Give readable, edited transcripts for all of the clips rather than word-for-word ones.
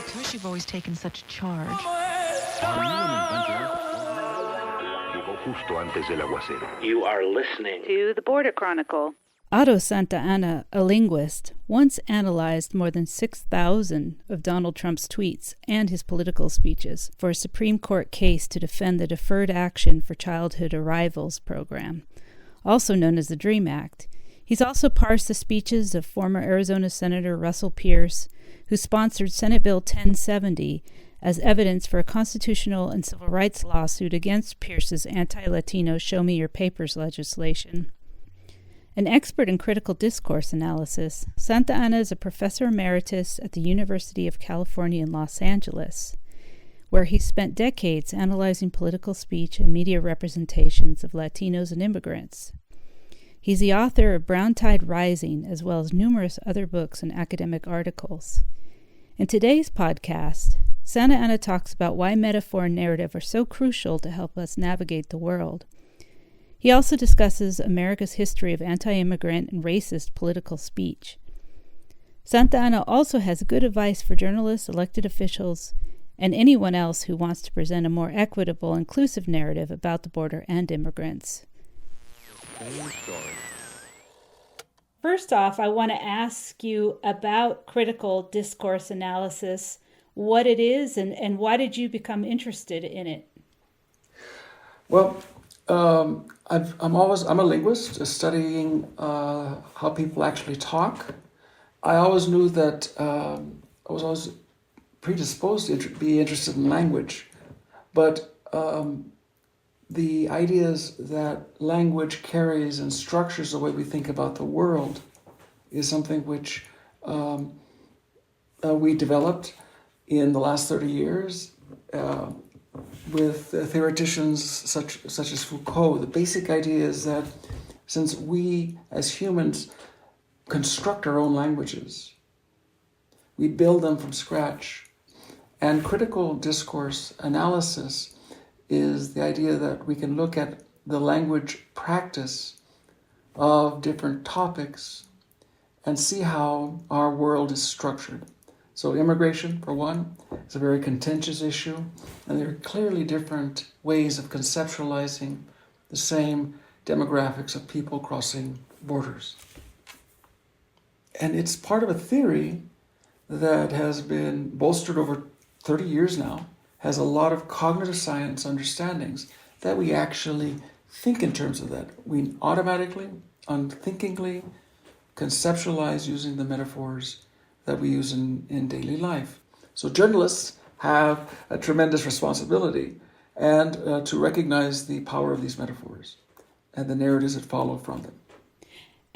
Because you've always taken such charge. You are listening to The Border Chronicle. Otto Santa Anna, a linguist, once analyzed more than 6,000 of Donald Trump's tweets and his political speeches for a Supreme Court case to defend the Deferred Action for Childhood Arrivals program, also known as the DREAM Act. He's also parsed the speeches of former Arizona Senator Russell Pierce, who sponsored Senate Bill 1070 as evidence for a constitutional and civil rights lawsuit against Pierce's anti-Latino Show Me Your Papers legislation. An expert in critical discourse analysis, Santa Anna is a professor emeritus at the University of California in Los Angeles, where he spent decades analyzing political speech and media representations of Latinos and immigrants. He's the author of Brown Tide Rising, as well as numerous other books and academic articles. In today's podcast, Santa Anna talks about why metaphor and narrative are so crucial to help us navigate the world. He also discusses America's history of anti-immigrant and racist political speech. Santa Anna also has good advice for journalists, elected officials, and anyone else who wants to present a more equitable, inclusive narrative about the border and immigrants. First off, I want to ask you about critical discourse analysis, what it is, and why did you become interested in it? Well, I'm a linguist studying how people actually talk. I always knew that I was always predisposed to be interested in language, but the ideas that language carries and structures the way we think about the world is something which we developed in the last 30 years. With theoreticians such as Foucault. The basic idea is that since we as humans construct our own languages, we build them from scratch. And critical discourse analysis is the idea that we can look at the language practice of different topics and see how our world is structured. So immigration, for one, is a very contentious issue, and there are clearly different ways of conceptualizing the same demographics of people crossing borders. And it's part of a theory that has been bolstered over 30 years now, has a lot of cognitive science understandings that we actually think in terms of that. We automatically, unthinkingly conceptualize using the metaphors that we use in daily life. So journalists have a tremendous responsibility and to recognize the power of these metaphors and the narratives that follow from them.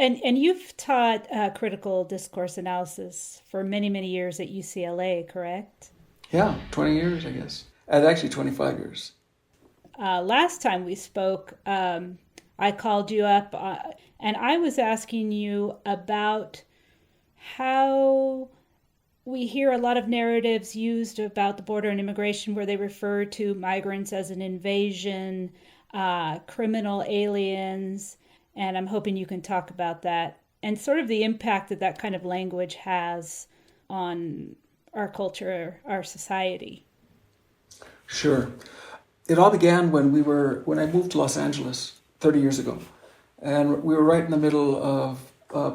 And you've taught critical discourse analysis for many, many years at UCLA, correct? Yeah, 20 years, I guess. And actually 25 years. Last time we spoke, I called you up and I was asking you about how we hear a lot of narratives used about the border and immigration where they refer to migrants as an invasion, criminal aliens, and I'm hoping you can talk about that and sort of the impact that kind of language has on our culture, our society. Sure. It all began when I moved to Los Angeles 30 years ago, and we were right in the middle of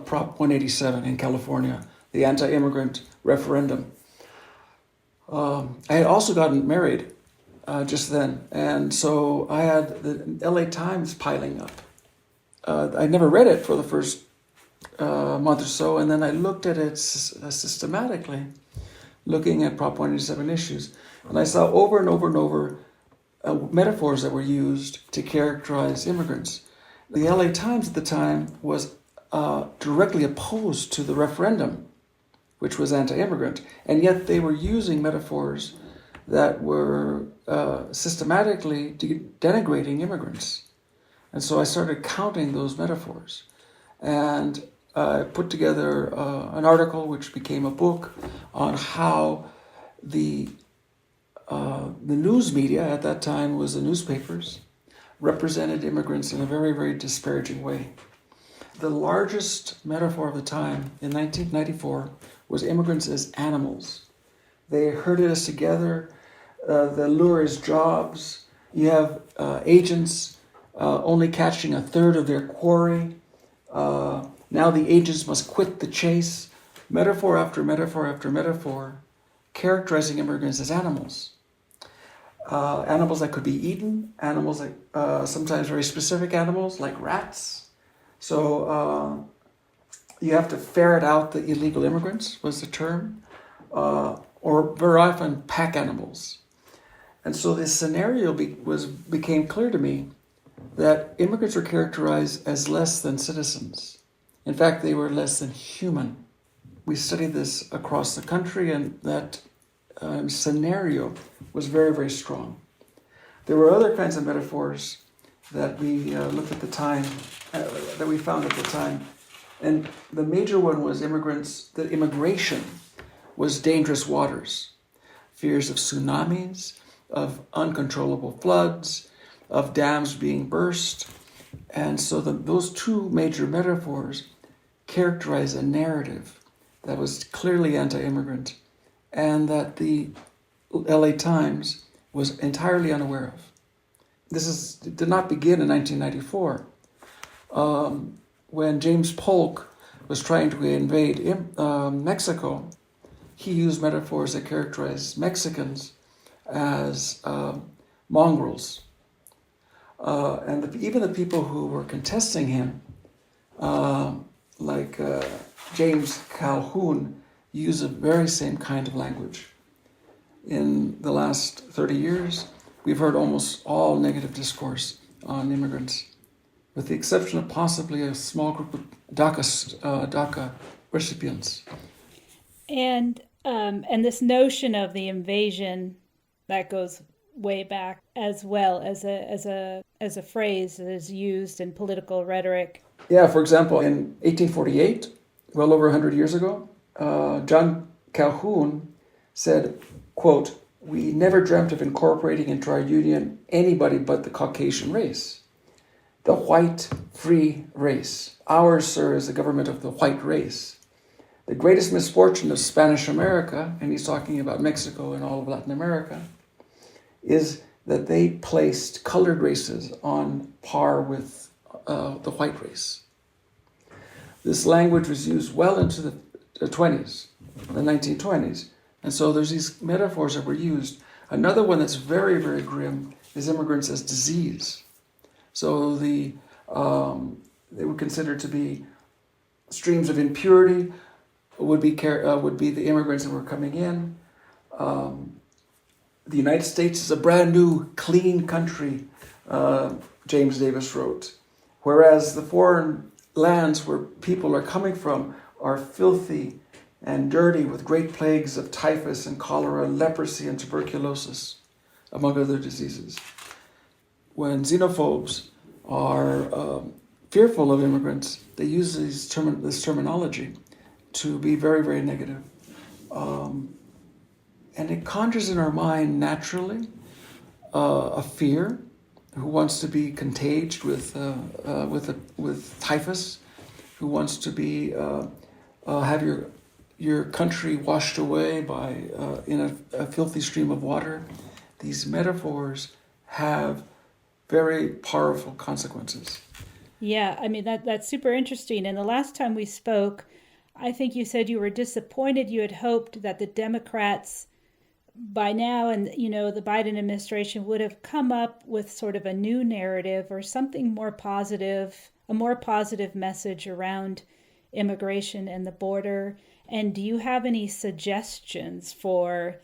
Prop 187 in California, the anti-immigrant referendum. I had also gotten married just then, and so I had the LA Times piling up. I never read it for the first month or so, and then I looked at it systematically, looking at Prop 187 issues, and I saw over and over and over metaphors that were used to characterize immigrants. The LA Times at the time was directly opposed to the referendum, which was anti-immigrant, and yet they were using metaphors that were systematically denigrating immigrants. And so I started counting those metaphors, and I put together an article which became a book on how the news media at that time was the newspapers represented immigrants in a very, very disparaging way. The largest metaphor of the time in 1994 was immigrants as animals. They herded us together. The lure is jobs. You have agents only catching a third of their quarry. Now the agents must quit the chase. Metaphor after metaphor after metaphor, characterizing immigrants as animals. Animals that could be eaten, animals like sometimes very specific animals like rats. So you have to ferret out the illegal immigrants was the term, or very often pack animals. And so this scenario became clear to me that immigrants were characterized as less than citizens. In fact, they were less than human. We studied this across the country, and that scenario was very, very strong. There were other kinds of metaphors that we looked at the time, that we found at the time. And the major one was that immigration was dangerous waters. Fears of tsunamis, of uncontrollable floods, of dams being burst. And so those two major metaphors characterize a narrative that was clearly anti-immigrant and that the LA Times was entirely unaware of. This did not begin in 1994. When James Polk was trying to invade Mexico, he used metaphors that characterized Mexicans as mongrels. And even the people who were contesting him, like James Calhoun, use the very same kind of language. In the last 30 years, we've heard almost all negative discourse on immigrants, with the exception of possibly a small group of DACA recipients. And this notion of the invasion that goes way back, as well as a phrase that is used in political rhetoric. Yeah, for example, in 1848, well over 100 years ago, John Calhoun said, quote, "We never dreamt of incorporating into our union anybody but the Caucasian race, the white free race. Ours, sir, is the government of the white race. The greatest misfortune of Spanish America," and he's talking about Mexico and all of Latin America, "is that they placed colored races on par with the white race." This language was used well into the 20s, the 1920s. And so there's these metaphors that were used. Another one that's very, very grim is immigrants as disease. So they were considered to be streams of impurity, would be the immigrants that were coming in. The United States is a brand new, clean country, James Davis wrote, whereas the foreign lands where people are coming from are filthy and dirty with great plagues of typhus and cholera, leprosy and tuberculosis, among other diseases. When xenophobes are fearful of immigrants, they use this terminology to be very, very negative. And it conjures in our mind naturally a fear. Who wants to be contaged with typhus? Who wants to be have your country washed away by in a filthy stream of water? These metaphors have very powerful consequences. Yeah, I mean that's super interesting. And the last time we spoke, I think you said you were disappointed. You had hoped that the Democrats by now and the Biden administration would have come up with sort of a new narrative or something more positive, a more positive message around immigration and the border. And do you have any suggestions for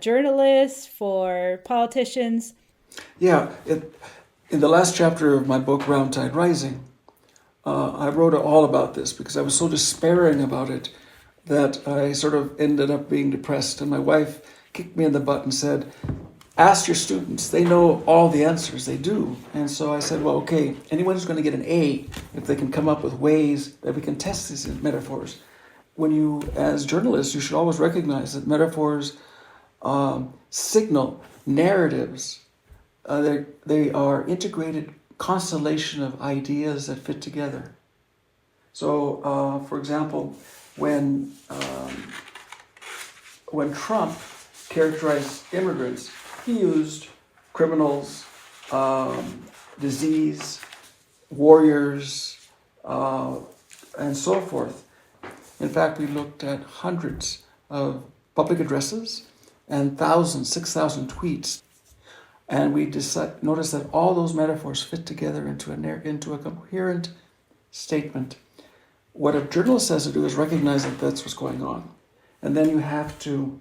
journalists, for politicians? Yeah, in the last chapter of my book, Round Tide Rising, I wrote all about this because I was so despairing about it that I sort of ended up being depressed. And my wife kicked me in the butt and said, "Ask your students. They know all the answers. They do." And so I said, well, okay, anyone who's going to get an A, if they can come up with ways that we can test these metaphors. When you, as journalists, you should always recognize that metaphors signal narratives. They are integrated constellation of ideas that fit together. So, for example, when Trump characterized immigrants, he used criminals, disease, warriors, and so forth. In fact, we looked at hundreds of public addresses and 6,000 tweets. And we noticed that all those metaphors fit together into a coherent statement. What a journalist has to do is recognize that that's what's going on. And then you have to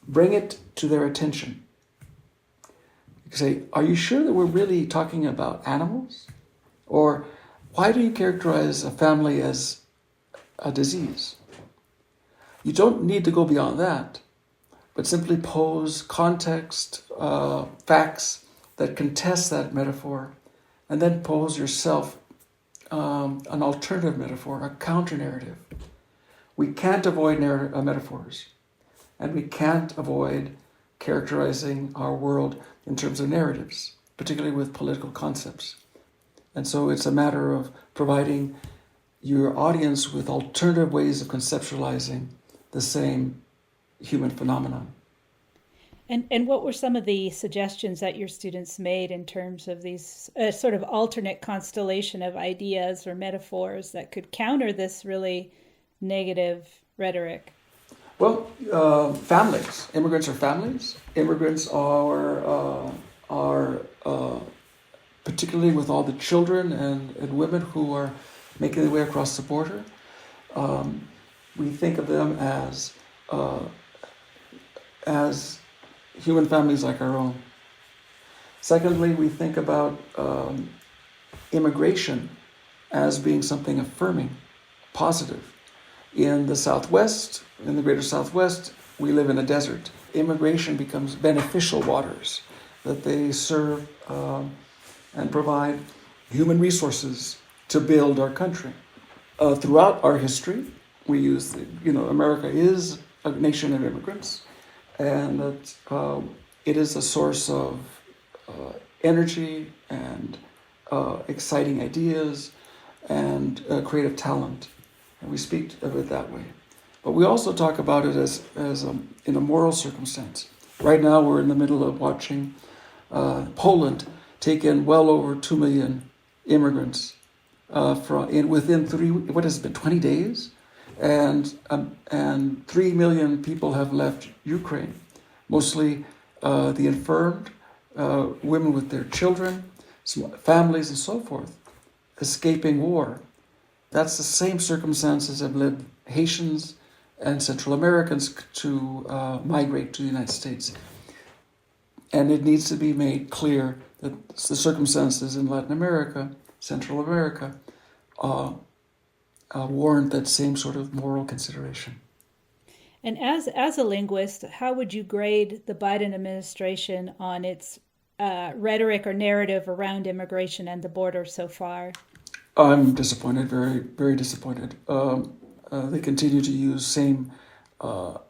bring it to their attention. You say, are you sure that we're really talking about animals? Or why do you characterize a family as a disease? You don't need to go beyond that, but simply pose context, facts that contest that metaphor, and then pose yourself an alternative metaphor, a counter-narrative. We can't avoid metaphors, and we can't avoid characterizing our world in terms of narratives, particularly with political concepts. And so it's a matter of providing your audience with alternative ways of conceptualizing the same human phenomenon. And what were some of the suggestions that your students made in terms of these sort of alternate constellation of ideas or metaphors that could counter this really negative rhetoric? Well, families. Immigrants are families. Immigrants are particularly with all the children and women who are making their way across the border. We think of them as human families like our own. Secondly, we think about immigration as being something affirming, positive. In the Southwest, in the greater Southwest, we live in a desert. Immigration becomes beneficial waters, that they serve and provide human resources to build our country. Throughout our history, we use, America is a nation of immigrants, and that it is a source of energy and exciting ideas and creative talent. And we speak of it that way. But we also talk about it as in a moral circumstance. Right now we're in the middle of watching Poland take in well over 2 million immigrants within 20 days? And 3 million people have left Ukraine, mostly the infirmed, women with their children, families and so forth, escaping war. That's the same circumstances that led Haitians and Central Americans to migrate to the United States. And it needs to be made clear that the circumstances in Latin America, Central America, warrant that same sort of moral consideration. And as a linguist, how would you grade the Biden administration on its rhetoric or narrative around immigration and the border so far? I'm disappointed, very, very disappointed. They continue to use same... well,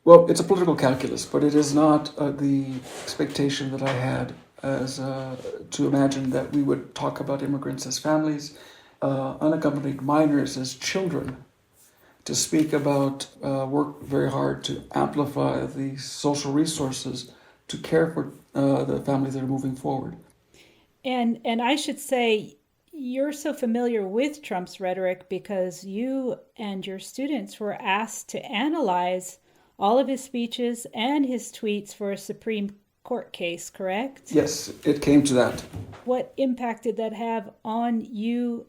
it's a political calculus, but it is not the expectation that I had as to imagine that we would talk about immigrants as families, unaccompanied minors as children, to speak about work very hard to amplify the social resources to care for the families that are moving forward. And I should say, you're so familiar with Trump's rhetoric because you and your students were asked to analyze all of his speeches and his tweets for a Supreme Court case, correct? Yes, it came to that. What impact did that have on you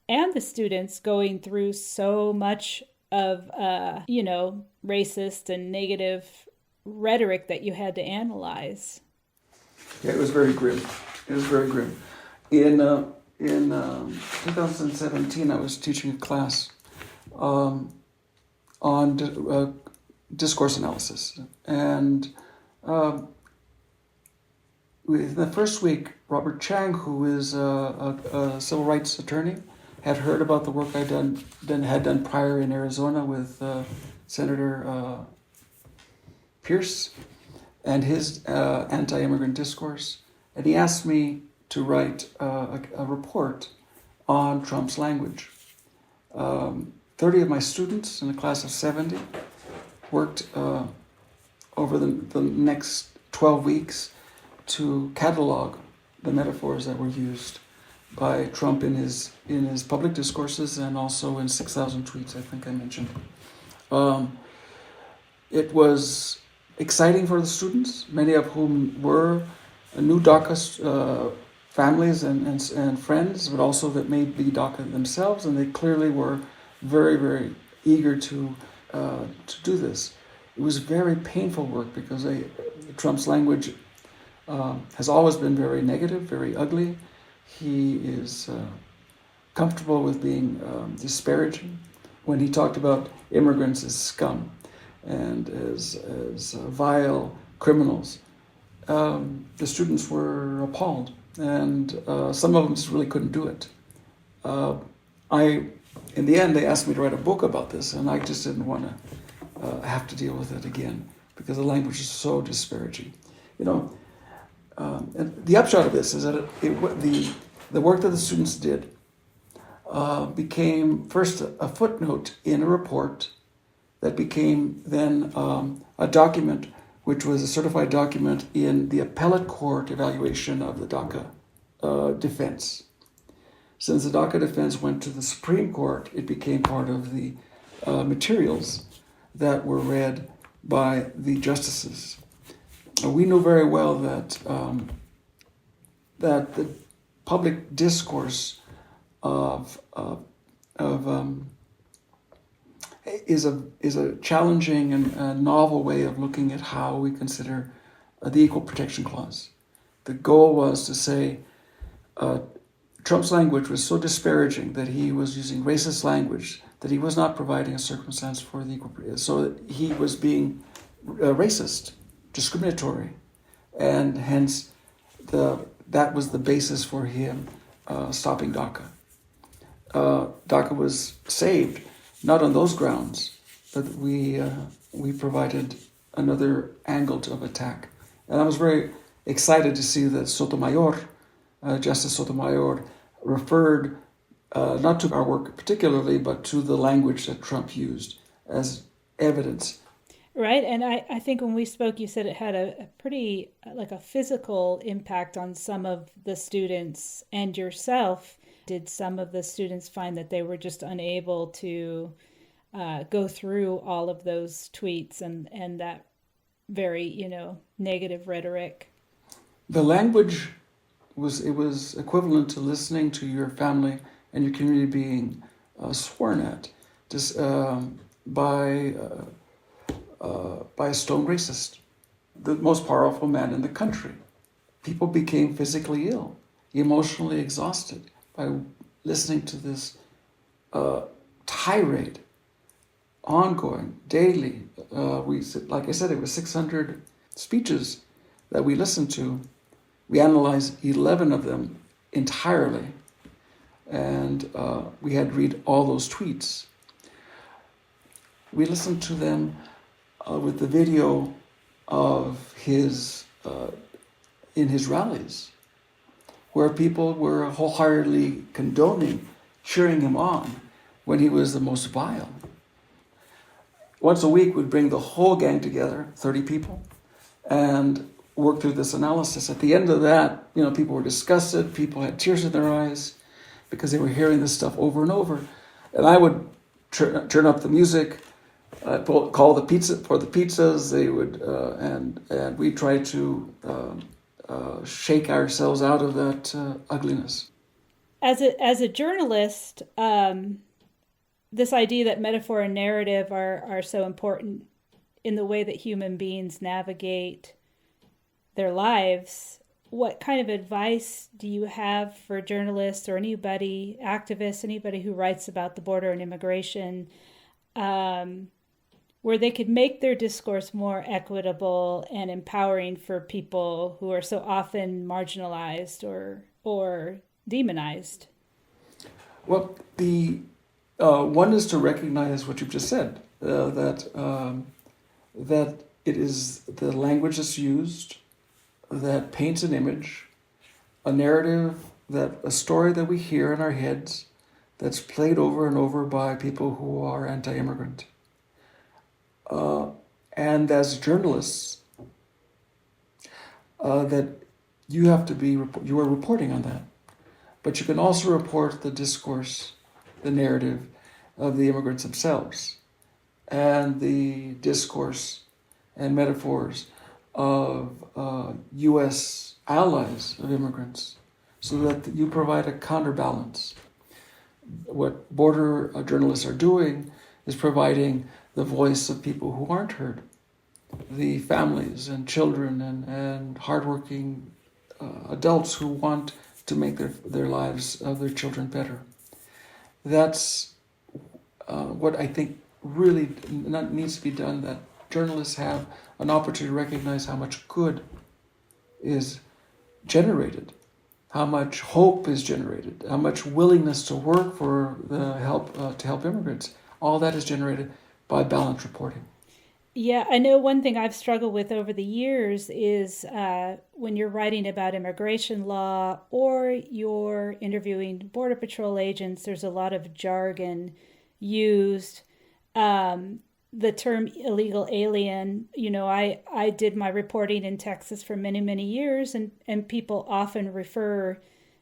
and the students going through so much of, racist and negative rhetoric that you had to analyze? Yeah, it was very grim. It was very grim. In 2017, I was teaching a class on discourse analysis. And in the first week, Robert Chang, who is a civil rights attorney, had heard about the work I had done prior in Arizona with Senator Pierce and his anti-immigrant discourse. And he asked me to write a report on Trump's language. 30 of my students in a class of 70 worked over the next 12 weeks to catalog the metaphors that were used by Trump in his public discourses and also in 6,000 tweets, I think I mentioned. It was exciting for the students, many of whom were new DACA families and friends, but also that may be DACA themselves, and they clearly were very, very eager to do this. It was very painful work because Trump's language has always been very negative, very ugly. He is comfortable with being disparaging. When he talked about immigrants as scum and as vile criminals, the students were appalled, and some of them just really couldn't do it. In the end, they asked me to write a book about this, and I just didn't want to have to deal with it again because the language is so disparaging. And the upshot of this is that the work that the students did became first a footnote in a report that became then a document which was a certified document in the appellate court evaluation of the DACA defense. Since the DACA defense went to the Supreme Court, it became part of the materials that were read by the justices. We knew very well that the public discourse is a challenging and a novel way of looking at how we consider the Equal Protection Clause. The goal was to say Trump's language was so disparaging that he was using racist language, that he was not providing a circumstance for the equal, so that he was being racist, discriminatory, and hence that was the basis for him stopping DACA. DACA was saved not on those grounds, but we provided another angle of attack, and I was very excited to see that Sotomayor, Justice Sotomayor, referred not to our work particularly, but to the language that Trump used as evidence. Right, and I think when we spoke, you said it had a pretty, like a physical impact on some of the students and yourself. Did some of the students find that they were just unable to go through all of those tweets and that very, negative rhetoric? The language was equivalent to listening to your family and your community being sworn at just by a stone racist, the most powerful man in the country. People became physically ill, emotionally exhausted by listening to this tirade, ongoing, daily. Like I said, it was 600 speeches that we listened to. We analyzed 11 of them entirely, and we had to read all those tweets. We listened to them with the video of his in his rallies, where people were wholeheartedly condoning, cheering him on when he was the most vile. Once a week, we'd bring the whole gang together, 30 people, and work through this analysis. At the end of that, people were disgusted, people had tears in their eyes because they were hearing this stuff over and over. And I would turn up the music, call the pizza for the pizzas. They would, and we tried to shake ourselves out of that ugliness. As a journalist, this idea that metaphor and narrative are so important in the way that human beings navigate their lives. What kind of advice do you have for journalists or anybody, activists, anybody who writes about the border and immigration, where they could make their discourse more equitable and empowering for people who are so often marginalized or demonized? Well, the one is to recognize what you've just said, that it is the language that's used that paints an image, a narrative that a story that we hear in our heads that's played over and over by people who are anti-immigrant. And as journalists, that you are reporting on that. But you can also report the discourse, the narrative of the immigrants themselves, and the discourse and metaphors of U.S. allies of immigrants, so that you provide a counterbalance. What border journalists are doing is providing the voice of people who aren't heard, the families and children and hardworking adults who want to make their lives of their children better. That's what I think really needs to be done, that journalists have an opportunity to recognize how much good is generated, how much hope is generated, how much willingness to work for the help to help immigrants. All that is generated by balanced reporting. Yeah, I know one thing I've struggled with over the years is when you're writing about immigration law or you're interviewing Border Patrol agents, there's a lot of jargon used. The term illegal alien, I did my reporting in Texas for many, many years, and people often refer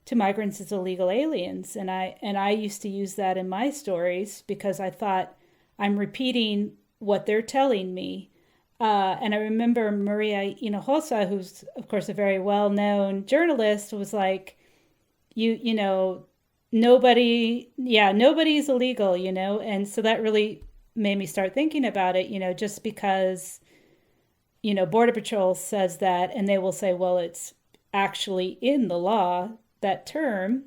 to migrants as illegal aliens. And I used to use that in my stories because I thought I'm repeating what they're telling me. And I remember Maria Hinojosa, who's of course a very well-known journalist, was like, nobody's illegal, and so that really made me start thinking about it, just because, Border Patrol says that, and they will say, well, it's actually in the law, that term,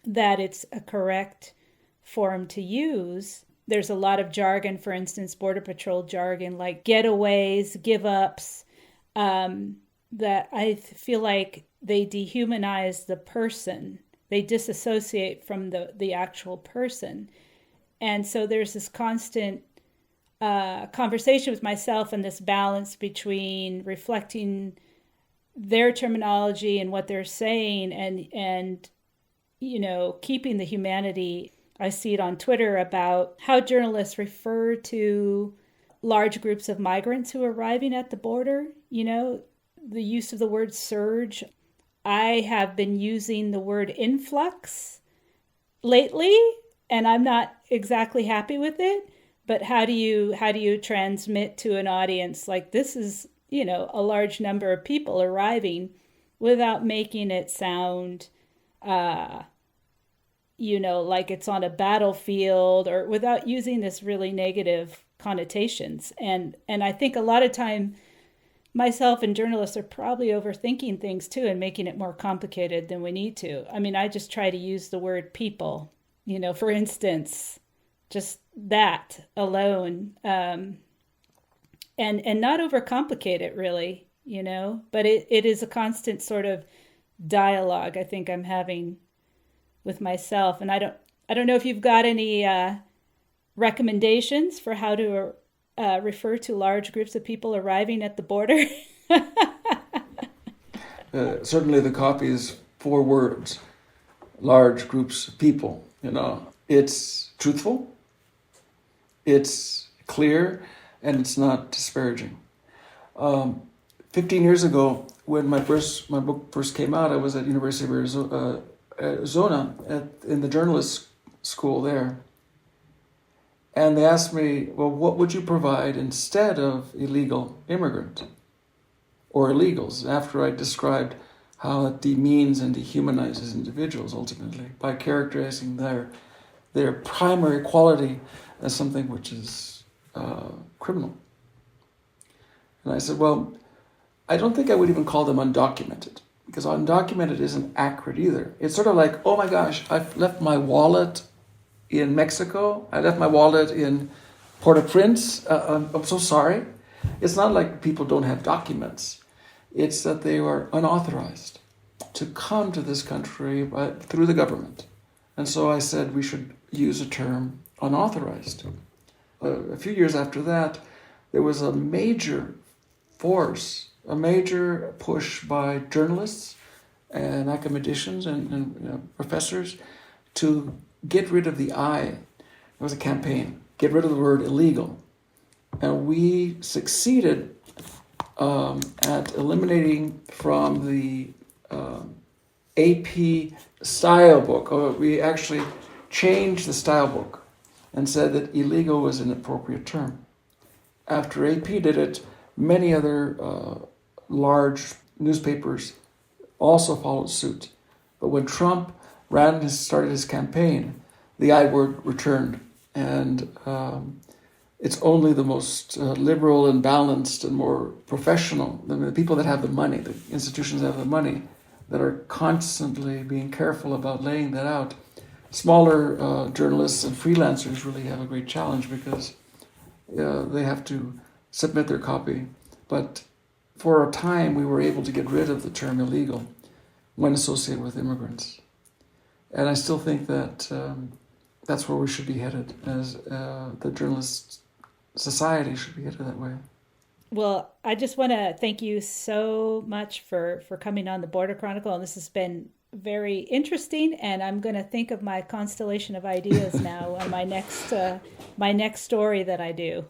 that it's a correct form to use. There's a lot of jargon, for instance, Border Patrol jargon, like getaways, give-ups, that I feel like they dehumanize the person. They disassociate from the actual person. And so there's this constant conversation with myself and this balance between reflecting their terminology and what they're saying and keeping the humanity. I see it on Twitter about how journalists refer to large groups of migrants who are arriving at the border, the use of the word surge. I have been using the word influx lately, and I'm not exactly happy with it. But how do you transmit to an audience like this is, a large number of people arriving without making it sound like it's on a battlefield, or without using this really negative connotations. And I think a lot of time myself and journalists are probably overthinking things too and making it more complicated than we need to. I mean, I just try to use the word people, for instance, just that alone, and not overcomplicate it really, but it is a constant sort of dialogue I think I'm having with myself. And I don't know if you've got any recommendations for how to refer to large groups of people arriving at the border. Certainly the copy is 4 words: large groups of people. It's truthful, it's clear, and it's not disparaging. 15 years ago, when my book first came out, I was at University of Arizona in the journalist school there. And they asked me, well, what would you provide instead of illegal immigrant or illegals? After I described how it demeans and dehumanizes individuals ultimately by characterizing their primary quality as something which is criminal. And I said, well, I don't think I would even call them undocumented, because undocumented isn't accurate either. It's sort of like, oh my gosh, I've left my wallet in Mexico. I left my wallet in Port-au-Prince. I'm so sorry. It's not like people don't have documents. It's that they were unauthorized to come to this country through the government. And so I said we should use the term unauthorized. A few years after that, there was a major force, a major push by journalists and academicians and professors to get rid of the I. It was a campaign. Get rid of the word illegal. And we succeeded at eliminating from the AP style book. We actually changed the style book and said that illegal was an appropriate term. After AP did it, many other large newspapers also followed suit. But when Trump started his campaign, the I word returned. And it's only the most liberal and balanced and more professional, the people that have the money, the institutions that have the money, that are constantly being careful about laying that out. Smaller journalists and freelancers really have a great challenge because they have to submit their copy. But for a time, we were able to get rid of the term illegal when associated with immigrants. And I still think that that's where we should be headed, as the journalist society should be headed that way. Well, I just want to thank you so much for coming on the Border Chronicle. And this has been very interesting. And I'm going to think of my constellation of ideas now on my next story that I do.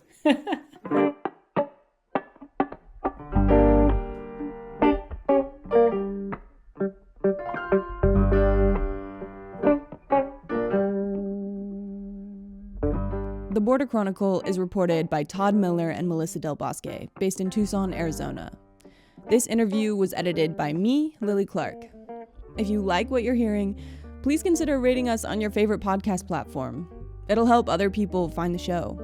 The Border Chronicle is reported by Todd Miller and Melissa Del Bosque, based in Tucson, Arizona. This interview was edited by me, Lily Clark. If you like what you're hearing, please consider rating us on your favorite podcast platform. It'll help other people find the show.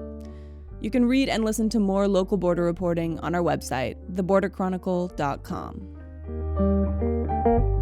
You can read and listen to more local border reporting on our website, theborderchronicle.com.